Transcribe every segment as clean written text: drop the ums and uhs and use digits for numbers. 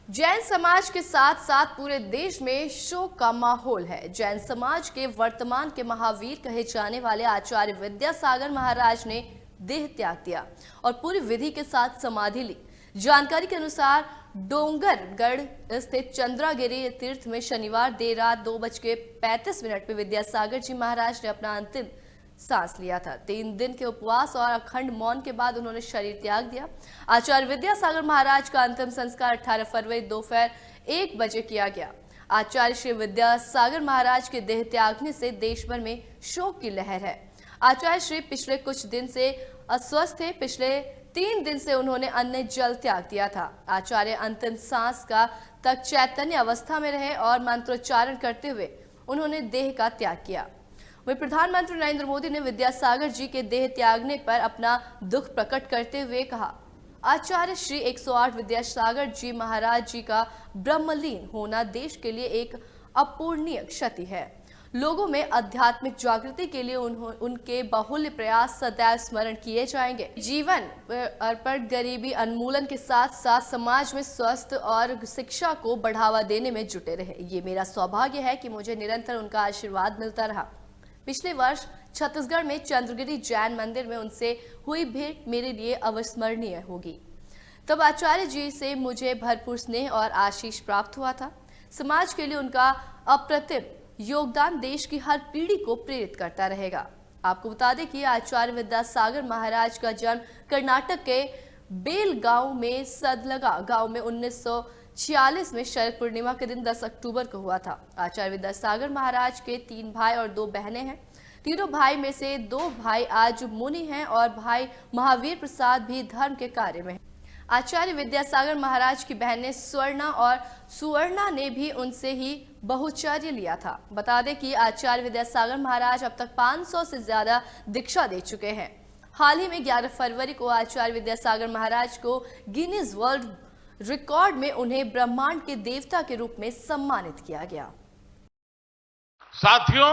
जैन समाज के साथ साथ पूरे देश में शोक का माहौल है। जैन समाज के वर्तमान के महावीर कहे जाने वाले आचार्य विद्यासागर महाराज ने देह त्याग दिया और पूरी विधि के साथ समाधि ली। जानकारी के अनुसार डोंगरगढ़ स्थित चंद्रागिरी तीर्थ में शनिवार देर रात 2:35 में विद्यासागर जी महाराज ने अपना अंतिम सांस लिया था। 3 दिन के उपवास और अखंड मौन के बाद उन्होंने शरीर त्याग दिया। आचार्य विद्यासागर महाराज का अंतिम संस्कार 18 फरवरी दोपहर 1 बजे किया गया। आचार्य श्री विद्यासागर महाराज के देह त्यागने से देश भर में शोक की लहर है। आचार्य श्री पिछले कुछ दिन से अस्वस्थ थे। पिछले 3 दिन से उन्होंने अन्न जल त्याग दिया था। आचार्य अंतिम सांस का तक चैतन्य अवस्था में रहे और मंत्रोच्चारण करते हुए उन्होंने देह का त्याग किया। वहीं प्रधानमंत्री नरेंद्र मोदी ने विद्यासागर जी के देह त्यागने पर अपना दुख प्रकट करते हुए कहा, आचार्य श्री 108 विद्यासागर जी महाराज जी का ब्रह्मलीन होना देश के लिए एक अपूरणीय क्षति है। लोगों में आध्यात्मिक जागृति के लिए उनके बहुल्य प्रयास सदैव स्मरण किए जाएंगे। जीवन अर्पण गरीबी उन्मूलन के साथ साथ समाज में स्वास्थ्य और शिक्षा को बढ़ावा देने में जुटे रहे। ये मेरा सौभाग्य है कि मुझे निरंतर उनका आशीर्वाद मिलता रहा। पिछले वर्ष छत्तीसगढ़ में चंद्रगिरी जैन मंदिर में उनसे हुई भेंट मेरे लिए अविस्मरणीय होगी। तब आचार्य जी से मुझे भरपूर स्नेह और आशीष प्राप्त हुआ था। समाज के लिए उनका अप्रतिम योगदान देश की हर पीढ़ी को प्रेरित करता रहेगा। आपको बता दें कि आचार्य विद्यासागर महाराज का जन्म कर्नाटक के बेलगांव में सदलगा गांव में 1946 में शरद पूर्णिमा के दिन 10 अक्टूबर को हुआ था। आचार्य विद्यासागर महाराज के 3 भाई और 2 बहनें हैं। तीनों भाई में से 2 भाई आज मुनि हैं और भाई महावीर प्रसाद भी धर्म के कार्य में हैं। आचार्य विद्यासागर महाराज की बहनें स्वर्णा और सुवर्णा ने भी उनसे ही बहुचर्य लिया था। बता दें कि आचार्य विद्यासागर महाराज अब तक 500 से ज्यादा दीक्षा दे चुके हैं। हाल ही में 11 फरवरी को आचार्य विद्यासागर महाराज को गिनीज वर्ल्ड रिकॉर्ड में उन्हें ब्रह्मांड के देवता के रूप में सम्मानित किया गया। साथियों,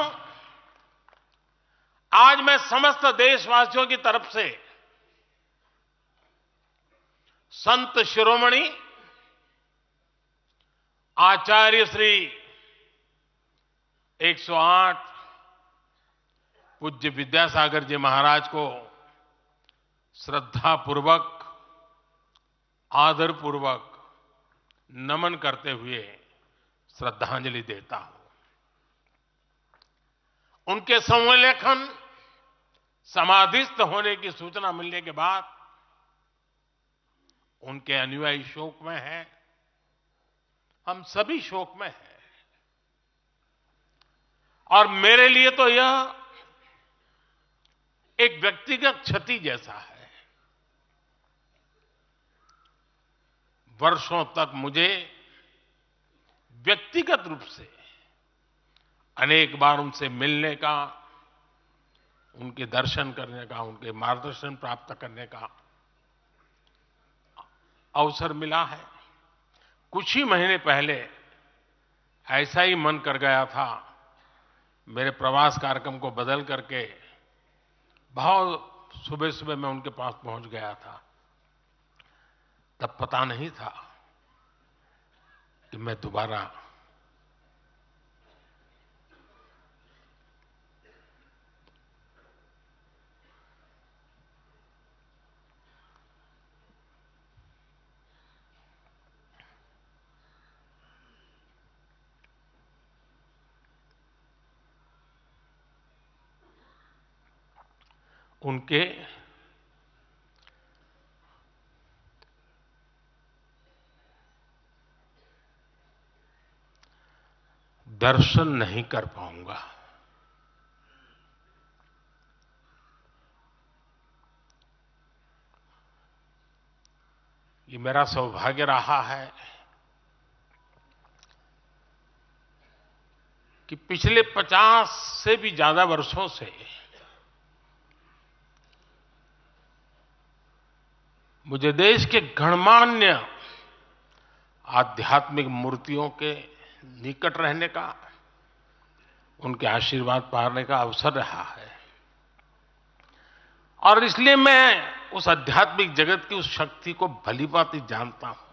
आज मैं समस्त देशवासियों की तरफ से संत शिरोमणि आचार्य श्री 108 पूज्य विद्यासागर जी महाराज को श्रद्धापूर्वक आदरपूर्वक नमन करते हुए श्रद्धांजलि देता हूं। उनके संलेखन समाधिस्थ होने की सूचना मिलने के बाद उनके अनुयायी शोक में हैं। हम सभी शोक में हैं और मेरे लिए तो यह एक व्यक्तिगत क्षति जैसा है। वर्षों तक मुझे व्यक्तिगत रूप से अनेक बार उनसे मिलने का, उनके दर्शन करने का, उनके मार्गदर्शन प्राप्त करने का अवसर मिला है। कुछ ही महीने पहले ऐसा ही मन कर गया था, मेरे प्रवास कार्यक्रम को बदल करके बहुत सुबह सुबह मैं उनके पास पहुंच गया था। तब पता नहीं था कि मैं दोबारा उनके दर्शन नहीं कर पाऊंगा। ये मेरा सौभाग्य रहा है कि पिछले 50 से भी ज्यादा वर्षों से मुझे देश के गणमान्य आध्यात्मिक मूर्तियों के निकट रहने का, उनके आशीर्वाद पाने का अवसर रहा है। और इसलिए मैं उस आध्यात्मिक जगत की उस शक्ति को भलीभांति जानता हूं।